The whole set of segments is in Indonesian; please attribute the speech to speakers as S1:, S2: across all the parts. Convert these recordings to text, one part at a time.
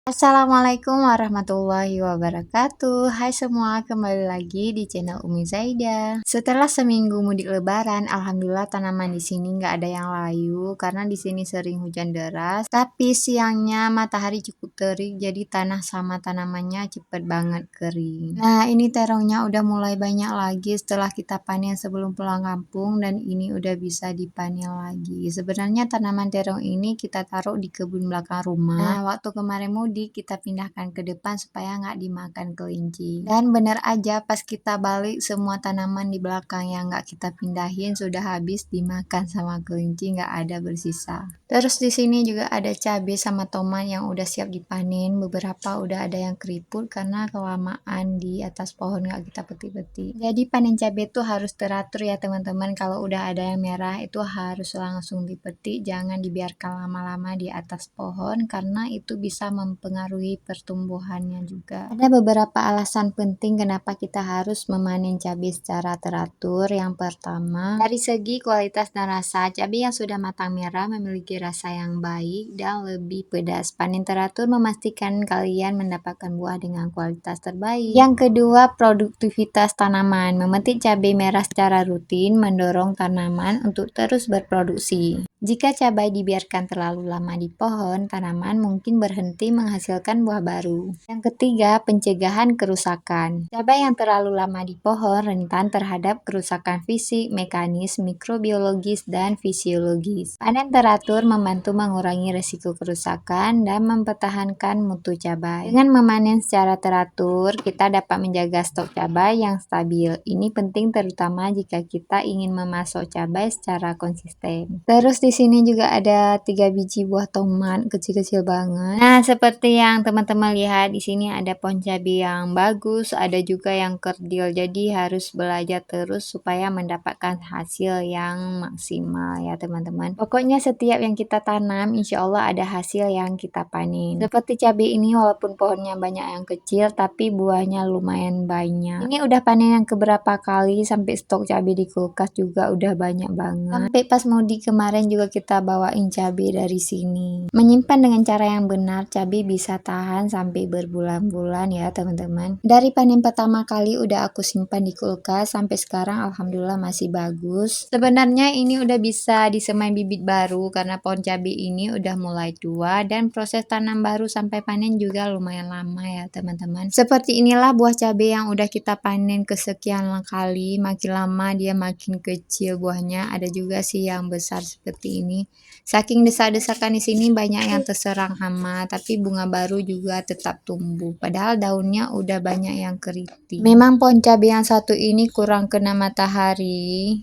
S1: Assalamualaikum warahmatullahi wabarakatuh. Hai semua, kembali lagi di channel Umi Zaida. Setelah seminggu mudik Lebaran, alhamdulillah tanaman di sini nggak ada yang layu karena di sini sering hujan deras. Tapi siangnya matahari cukup terik, jadi tanah sama tanamannya cepet banget kering. Nah, ini terongnya udah mulai banyak lagi setelah kita panen sebelum pulang kampung dan ini udah bisa dipanen lagi. Sebenarnya tanaman terong ini kita taruh di kebun belakang rumah. Nah, waktu kemarin mudik kita pindahkan ke depan supaya nggak dimakan kelinci. Dan bener aja pas kita balik semua tanaman di belakang yang nggak kita pindahin sudah habis dimakan sama kelinci, nggak ada bersisa. Terus di sini juga ada cabai sama tomat yang udah siap dipanen. Beberapa udah ada yang keriput karena kelamaan di atas pohon nggak kita petik-petik. Jadi panen cabai itu harus teratur ya teman-teman. Kalau udah ada yang merah itu harus langsung dipetik, jangan dibiarkan lama-lama di atas pohon karena itu bisa mempengaruhi pertumbuhannya juga. Ada beberapa alasan penting kenapa kita harus memanen cabai secara teratur. Yang pertama, dari segi kualitas dan rasa, cabai yang sudah matang merah memiliki rasa yang baik dan lebih pedas. Panen teratur memastikan kalian mendapatkan buah dengan kualitas terbaik. Yang kedua, produktivitas tanaman. Memetik cabai merah secara rutin mendorong tanaman untuk terus berproduksi. Jika cabai dibiarkan terlalu lama di pohon, tanaman mungkin berhenti menghasilkan buah baru. Yang ketiga, pencegahan kerusakan. Cabai yang terlalu lama di pohon rentan terhadap kerusakan fisik, mekanis, mikrobiologis, dan fisiologis. Panen teratur membantu mengurangi risiko kerusakan dan mempertahankan mutu cabai. Dengan memanen secara teratur, kita dapat menjaga stok cabai yang stabil. Ini penting terutama jika kita ingin memasok cabai secara konsisten. Terus di sini juga ada 3 biji buah tomat kecil-kecil banget. Nah, seperti yang teman-teman lihat di sini ada pohon cabai yang bagus, ada juga yang kerdil. Jadi harus belajar terus supaya mendapatkan hasil yang maksimal ya teman-teman. Pokoknya setiap yang kita tanam insya Allah ada hasil yang kita panen. Seperti cabai ini walaupun pohonnya banyak yang kecil tapi buahnya lumayan banyak. Ini udah panen yang keberapa kali sampai stok cabai di kulkas juga udah banyak banget. Sampai pas mudik kemarin juga kita bawain cabai dari sini. Menyimpan dengan cara yang benar, cabai bisa tahan sampai berbulan-bulan ya teman-teman. Dari panen pertama kali udah aku simpan di kulkas sampai sekarang alhamdulillah masih bagus. Sebenarnya ini udah bisa disemai bibit baru karena pohon cabai ini udah mulai tua dan proses tanam baru sampai panen juga lumayan lama ya teman-teman. Seperti inilah buah cabai yang udah kita panen kesekian kali, makin lama dia makin kecil buahnya. Ada juga sih yang besar seperti ini. Saking desak-desakan di sini banyak yang terserang hama, tapi bunga baru juga tetap tumbuh. Padahal daunnya udah banyak yang keriting. Memang pohon cabai yang satu ini kurang kena matahari.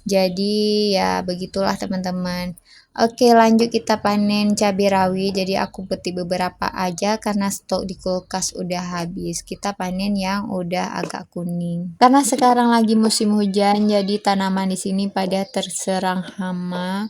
S1: Jadi ya begitulah teman-teman. Oke, lanjut kita panen cabai rawit. Jadi aku petik beberapa aja karena stok di kulkas udah habis. Kita panen yang udah agak kuning. Karena sekarang lagi musim hujan, jadi tanaman di sini pada terserang hama.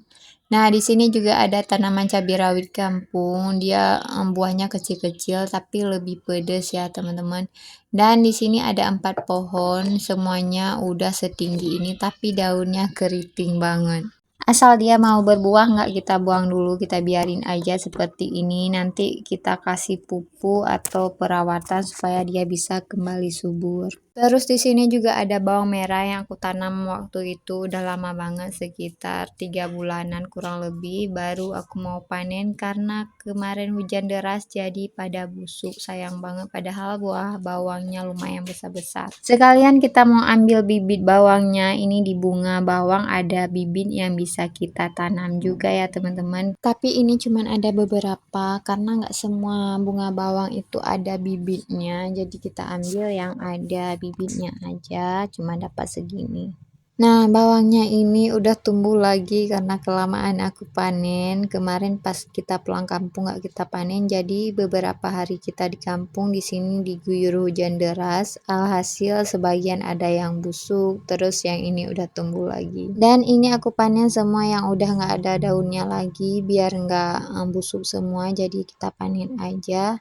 S1: Nah, di sini juga ada tanaman cabai rawit kampung. Dia buahnya kecil-kecil tapi lebih pedas ya, teman-teman. Dan di sini ada 4 pohon, semuanya udah setinggi ini tapi daunnya keriting banget. Asal dia mau berbuah nggak kita buang dulu, kita biarin aja seperti ini. Nanti kita kasih pupuk atau perawatan supaya dia bisa kembali subur. Terus di sini juga ada bawang merah yang aku tanam waktu itu udah lama banget, sekitar 3 bulanan kurang lebih baru aku mau panen karena kemarin hujan deras jadi pada busuk, sayang banget padahal buah bawangnya lumayan besar-besar. Sekalian kita mau ambil bibit bawangnya, ini di bunga bawang ada bibit yang bisa kita tanam juga ya teman-teman. Tapi ini cuman ada beberapa karena nggak semua bunga bawang itu ada bibitnya, jadi kita ambil yang ada bibitnya aja, cuma dapat segini. Nah, bawangnya ini udah tumbuh lagi karena kelamaan aku panen. Kemarin pas kita pulang kampung nggak kita panen, jadi beberapa hari kita di kampung di sini diguyur hujan deras. Alhasil sebagian ada yang busuk, terus yang ini udah tumbuh lagi. Dan ini aku panen semua yang udah nggak ada daunnya lagi, biar nggak busuk semua, jadi kita panen aja.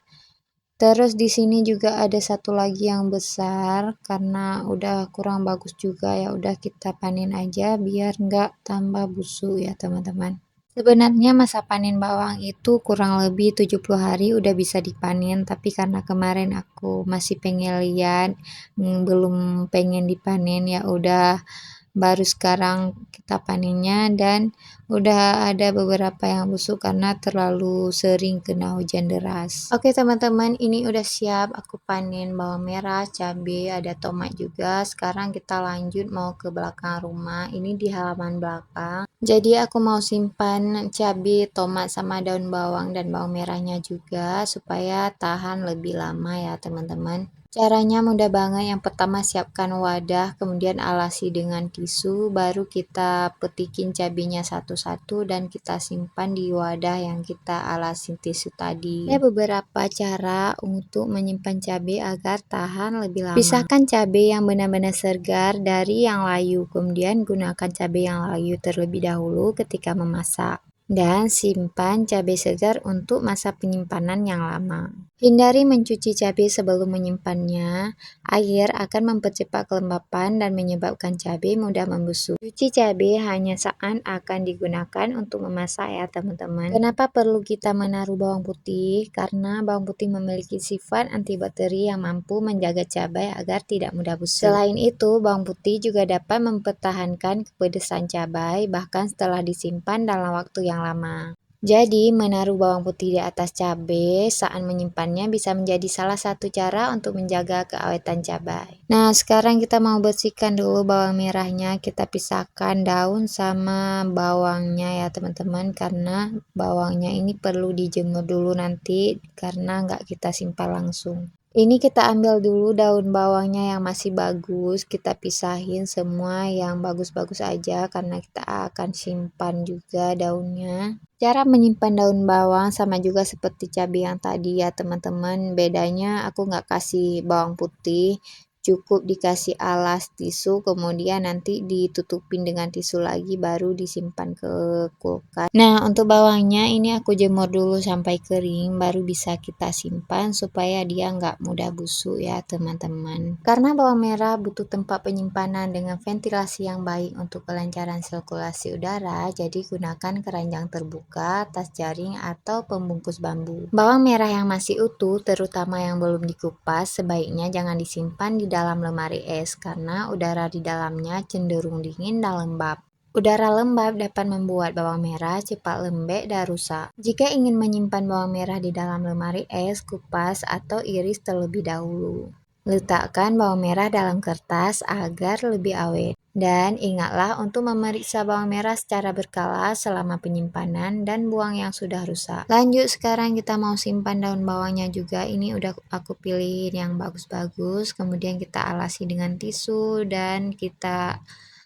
S1: Terus di sini juga ada satu lagi yang besar karena udah kurang bagus juga ya udah kita panen aja biar nggak tambah busuk ya teman-teman. Sebenarnya masa panen bawang itu kurang lebih 70 hari udah bisa dipanen, tapi karena kemarin aku masih pengen lihat, belum pengen dipanen, ya udah baru sekarang kita panennya dan udah ada beberapa yang busuk karena terlalu sering kena hujan deras. Oke teman-teman, ini udah siap aku panen bawang merah, cabai, ada tomat juga. Sekarang kita lanjut mau ke belakang rumah. Ini di halaman belakang. Jadi aku mau simpan cabai, tomat sama daun bawang dan bawang merahnya juga supaya tahan lebih lama ya teman-teman. Caranya mudah banget. Yang pertama siapkan wadah, kemudian alasi dengan tisu, baru kita petikin cabenya satu-satu dan kita simpan di wadah yang kita alasi tisu tadi. Ada beberapa cara untuk menyimpan cabai agar tahan lebih lama. Pisahkan cabai yang benar-benar segar dari yang layu, kemudian gunakan cabai yang layu terlebih dahulu ketika memasak. Dan simpan cabai segar untuk masa penyimpanan yang lama. Hindari mencuci cabai sebelum menyimpannya. Air akan mempercepat kelembapan dan menyebabkan cabai mudah membusuk. Cuci cabai hanya saat akan digunakan untuk memasak ya teman-teman. Kenapa perlu kita menaruh bawang putih? Karena bawang putih memiliki sifat antibakteri yang mampu menjaga cabai agar tidak mudah busuk. Selain itu, bawang putih juga dapat mempertahankan kepedesan cabai bahkan setelah disimpan dalam waktu yang lama. Jadi, menaruh bawang putih di atas cabai saat menyimpannya bisa menjadi salah satu cara untuk menjaga keawetan cabai. Nah, sekarang kita mau bersihkan dulu bawang merahnya. Kita pisahkan daun sama bawangnya ya teman-teman, karena bawangnya ini perlu dijemur dulu nanti karena nggak kita simpan langsung. Ini kita ambil dulu daun bawangnya yang masih bagus, kita pisahin semua yang bagus-bagus aja karena kita akan simpan juga daunnya. Cara menyimpan daun bawang sama juga seperti cabai yang tadi ya teman-teman, bedanya aku nggak kasih bawang putih, cukup dikasih alas tisu, kemudian nanti ditutupin dengan tisu lagi baru disimpan ke kulkas. Nah, untuk bawangnya ini aku jemur dulu sampai kering baru bisa kita simpan supaya dia nggak mudah busuk ya teman-teman. Karena bawang merah butuh tempat penyimpanan dengan ventilasi yang baik untuk kelancaran sirkulasi udara, jadi gunakan keranjang terbuka, tas jaring, atau pembungkus bambu. Bawang merah yang masih utuh, terutama yang belum dikupas, sebaiknya jangan disimpan di dalam lemari es karena udara di dalamnya cenderung dingin dan lembab. Udara lembab dapat membuat bawang merah cepat lembek dan rusak. Jika ingin menyimpan bawang merah di dalam lemari es, kupas atau iris terlebih dahulu. Letakkan bawang merah dalam kertas agar lebih awet. Dan ingatlah untuk memeriksa bawang merah secara berkala selama penyimpanan dan buang yang sudah rusak. Lanjut, sekarang kita mau simpan daun bawangnya juga. Ini udah aku pilih yang bagus-bagus. Kemudian kita alasi dengan tisu dan kita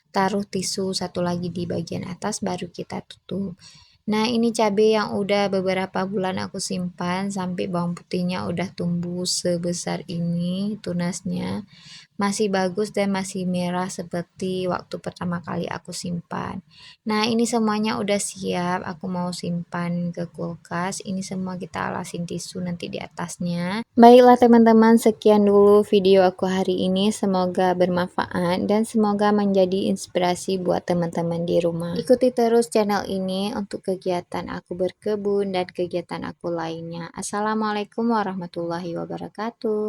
S1: taruh tisu satu lagi di bagian atas baru kita tutup. Nah, ini cabai yang udah beberapa bulan aku simpan sampai bawang putihnya udah tumbuh sebesar ini tunasnya. Masih bagus dan masih merah seperti waktu pertama kali aku simpan. Nah, ini semuanya udah siap, aku mau simpan ke kulkas. Ini semua kita alasin tisu nanti di atasnya. Baiklah teman-teman, sekian dulu video aku hari ini. Semoga bermanfaat dan semoga menjadi inspirasi buat teman-teman di rumah. Ikuti terus channel ini untuk kegiatan aku berkebun dan kegiatan aku lainnya. Assalamualaikum warahmatullahi wabarakatuh.